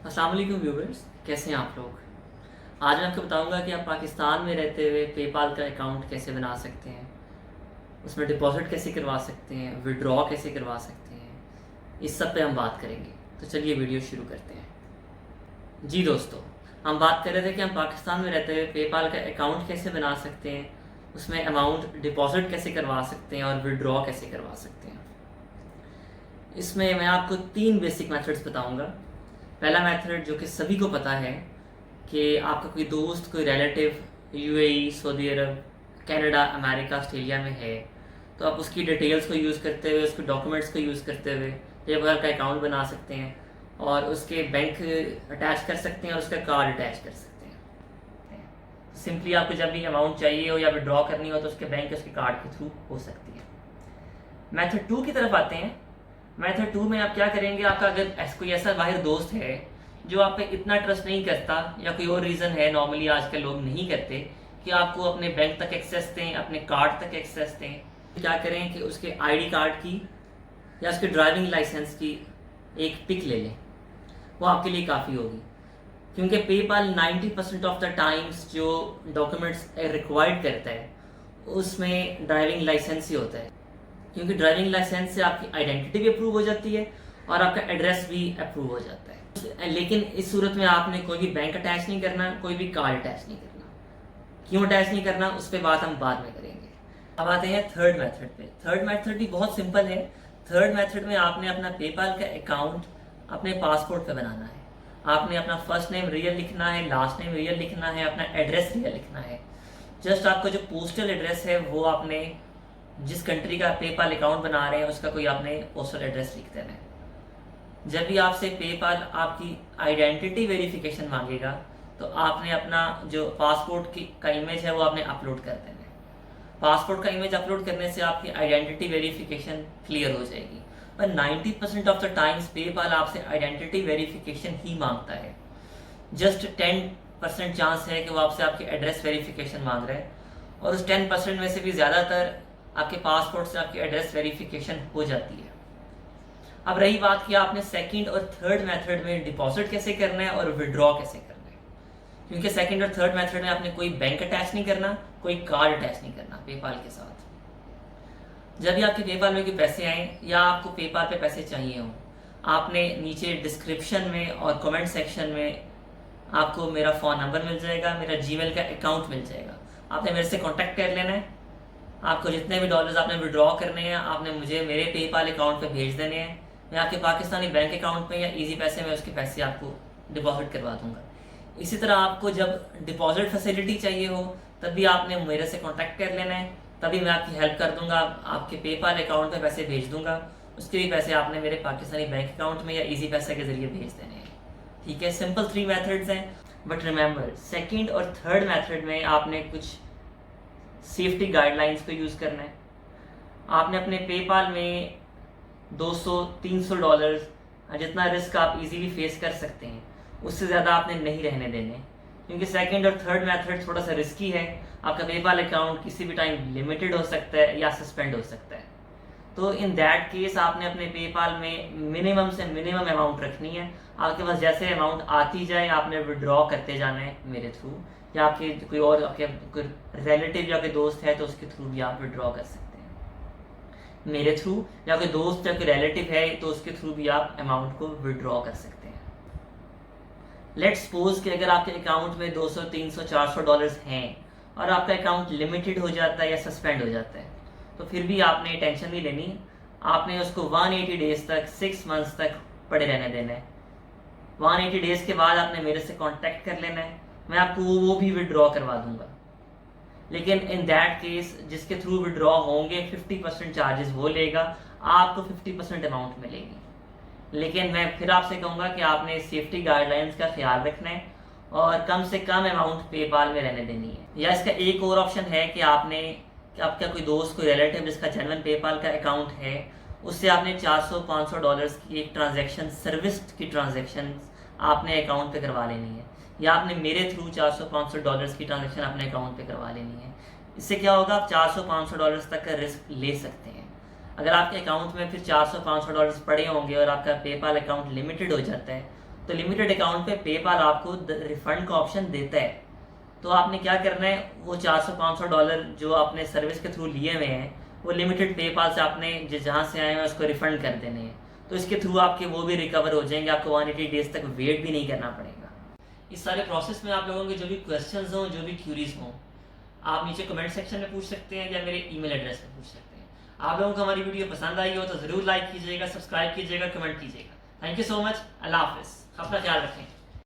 अस्सलाम वालेकुम व्यूवर्स, कैसे हैं आप लोग। आज मैं आपको बताऊंगा कि आप पाकिस्तान में रहते हुए पेपाल का अकाउंट कैसे बना सकते हैं, उसमें डिपॉजिट कैसे करवा सकते हैं, विड्रॉ कैसे करवा सकते हैं। इस सब पे हम बात करेंगे। तो चलिए वीडियो शुरू करते हैं। जी दोस्तों, हम बात कर रहे थे कि हम पाकिस्तान में रहते हुए पेपाल का अकाउंट कैसे बना सकते हैं, उसमें अमाउंट डिपॉजिट कैसे करवा सकते हैं और विड्रॉ कैसे करवा सकते हैं। इसमें मैं आपको 3 बेसिक मेथड्स बताऊंगा। पहला मेथड जो कि सभी को पता है कि आपका कोई दोस्त, कोई रिलेटिव यूएई, सऊदी अरब, कनाडा, अमेरिका, ऑस्ट्रेलिया में है, तो आप उसकी डिटेल्स को यूज़ करते हुए, उसके डॉक्यूमेंट्स को यूज़ करते हुए पेपाल का अकाउंट बना सकते हैं और उसके बैंक अटैच कर सकते हैं और उसका कार्ड अटैच कर सकते हैं। सिंपली आपको जब भी अमाउंट चाहिए हो या विड्रॉ करनी हो तो उसके बैंक के उसके कार्ड के थ्रू हो सकती है। मेथड 2 की तरफ आते हैं। मेथड 2 में आप क्या करेंगे, आपका अगर कोई ऐसा बाहर दोस्त है जो आप पे इतना ट्रस्ट नहीं करता या कोई और रीज़न है, नॉर्मली आजकल लोग नहीं करते कि आपको अपने बैंक तक एक्सेस दें, अपने कार्ड तक एक्सेस दें, क्या करें कि उसके आईडी कार्ड की या उसके ड्राइविंग लाइसेंस की एक पिक ले लें। वो आपके लिए काफ़ी होगी, क्योंकि पेपाल 90% ऑफ द टाइम्स जो डॉक्यूमेंट्स रिक्वायर्ड करता है उसमें ड्राइविंग लाइसेंस ही होता है, क्योंकि ड्राइविंग लाइसेंस से आपकी आइडेंटिटी भी अप्रूव हो जाती है और आपका एड्रेस भी अप्रूव हो जाता है। लेकिन इस सूरत में आपने कोई भी बैंक अटैच नहीं करना, कोई भी कार्ड अटैच नहीं करना। क्यों अटैच नहीं करना, उस पर बात हम बाद में करेंगे। अब आते हैं थर्ड मेथड पे। थर्ड मेथड भी बहुत सिंपल है। थर्ड मेथड में आपने अपना पेपाल का अकाउंट अपने पासपोर्ट पे बनाना है। आपने अपना फर्स्ट नेम रियल लिखना है, लास्ट नेम रियल लिखना है, अपना एड्रेस रियल लिखना है। जस्ट आपका जो पोस्टल एड्रेस है वो आपने जिस कंट्री का पेपाल अकाउंट बना रहे हैं उसका कोई आपने पोस्टल एड्रेस लिख देना है। जब भी आपसे पेपाल आपकी आइडेंटिटी वेरिफिकेशन मांगेगा तो आपने अपना जो पासपोर्ट की का इमेज है वो आपने अपलोड कर देना है। पासपोर्ट का इमेज अपलोड करने से आपकी आइडेंटिटी वेरिफिकेशन क्लियर हो जाएगी। पर 90% ऑफ द टाइम्स पेपाल आपसे आइडेंटिटी वेरिफिकेशन ही मांगता है। जस्ट 10% चांस है कि वो आपसे आपकी एड्रेस वेरिफिकेशन मांग रहे हैं और उस 10% में से भी ज़्यादातर आपके पासपोर्ट से आपकी एड्रेस वेरिफिकेशन हो जाती है। अब रही बात कि आपने सेकंड और थर्ड मेथड में डिपॉजिट कैसे करना है और विड्रॉ कैसे करना है, क्योंकि सेकंड और थर्ड मेथड में आपने कोई बैंक अटैच नहीं करना, कोई कार्ड अटैच नहीं करना पेपाल के साथ। जब भी आपके पेपाल में कोई पैसे आए या आपको पेपाल पे पैसे चाहिए हों, आपने नीचे डिस्क्रिप्शन में और कमेंट सेक्शन में आपको मेरा फ़ोन नंबर मिल जाएगा, मेरा जीमेल का अकाउंट मिल जाएगा। आपने मेरे से कॉन्टैक्ट कर लेना है। आपको जितने भी डॉलर्स आपने विड्रॉ करने हैं आपने मुझे मेरे पेपाल अकाउंट पे भेज देने हैं। मैं आपके पाकिस्तानी बैंक अकाउंट पे या इजी पैसे में उसके पैसे आपको डिपॉजिट करवा दूंगा। इसी तरह आपको जब डिपॉजिट फैसिलिटी चाहिए हो तब भी आपने मेरे से कांटेक्ट कर लेना है, तभी मैं आपकी हेल्प कर दूंगा, आपके पेपाल अकाउंट पे पैसे भेज दूंगा। उसके भी पैसे आपने मेरे पाकिस्तानी बैंक अकाउंट में या इजी पैसे के ज़रिए भेज देने हैं। ठीक है, सिंपल 3 मेथड्स हैं। बट रिमेंबर, सेकेंड और थर्ड मेथड में आपने कुछ सेफ्टी गाइडलाइंस को यूज़ करना है। आपने अपने पेपाल में 200-300 डॉलर्स जितना रिस्क आप इजीली फेस कर सकते हैं उससे ज़्यादा आपने नहीं रहने देने, क्योंकि सेकंड और थर्ड मेथड थोड़ा सा रिस्की है। आपका पेपाल अकाउंट किसी भी टाइम लिमिटेड हो सकता है या सस्पेंड हो सकता है। तो इन दैट केस आपने अपने पेपाल में मिनिमम से मिनिमम अमाउंट रखनी है। आपके पास जैसे अमाउंट आती जाए आपने विड्रॉ करते जाना है मेरे थ्रू, या आपके कोई और आपके कोई रिलेटिव या कोई दोस्त है तो उसके थ्रू भी आप विड्रॉ कर सकते हैं मेरे थ्रू, या कोई दोस्त या कोई रिलेटिव है तो उसके थ्रू भी आप अमाउंट को विड्रॉ कर सकते हैं। लेट्स सपोज कि अगर आपके अकाउंट में 200, 300, 400 डॉलर्स हैं और आपका अकाउंट लिमिटेड हो जाता है या सस्पेंड हो जाता है, तो फिर भी आपने टेंशन नहीं लेनी। आपने उसको 180 डेज तक, 6 मंथ्स तक पड़े रहने देना है। 180 डेज के बाद आपने मेरे से कांटेक्ट कर लेना है, मैं आपको वो भी विड्रॉ करवा दूंगा। लेकिन इन दैट केस जिसके थ्रू विड्रॉ होंगे 50% चार्जेस वो लेगा, आपको 50% अमाउंट मिलेगी। लेकिन मैं फिर आपसे कहूँगा कि आपने सेफ्टी गाइडलाइंस का ख्याल रखना है और कम से कम अमाउंट पेपाल में रहने देनी है। या इसका एक और ऑप्शन है कि आपका कोई दोस्त, कोई रिलेटिव जिसका जेन्युइन पेपाल का अकाउंट है, उससे आपने 400-500 डॉलर्स की एक ट्रांजैक्शन, सर्विस की ट्रांजैक्शन आपने अकाउंट पे करवा लेनी है, या आपने मेरे थ्रू 400-500 डॉलर्स की ट्रांजैक्शन अपने अकाउंट पे करवा लेनी है। इससे क्या होगा, आप 400-500 डॉलर्स तक का रिस्क ले सकते हैं। अगर आपके अकाउंट में फिर 400-500 डॉलर्स पड़े होंगे और आपका पेपाल अकाउंट लिमिटेड हो जाता है तो लिमिटेड अकाउंट पे पेपाल आपको रिफंड का ऑप्शन देता है। तो आपने क्या करना है, वो $400-500 जो आपने सर्विस के थ्रू लिए हुए हैं वो लिमिटेड पेपाल से आपने जहाँ से आए हैं उसको रिफंड कर देने हैं। तो इसके थ्रू आपके वो भी रिकवर हो जाएंगे, आपको 180 डेज तक वेट भी नहीं करना पड़ेगा। इस सारे प्रोसेस में आप लोगों के जो भी क्वेश्चंस हों, जो भी क्यूरीज हों, आप नीचे कमेंट सेक्शन में पूछ सकते हैं या मेरे ईमेल एड्रेस पे पूछ सकते हैं। आप लोगों को हमारी वीडियो पसंद आई हो तो ज़रूर लाइक कीजिएगा, सब्सक्राइब कीजिएगा, कमेंट कीजिएगा। Thank you so much. अल्लाह हाफिज़। अपना ख्याल रखें।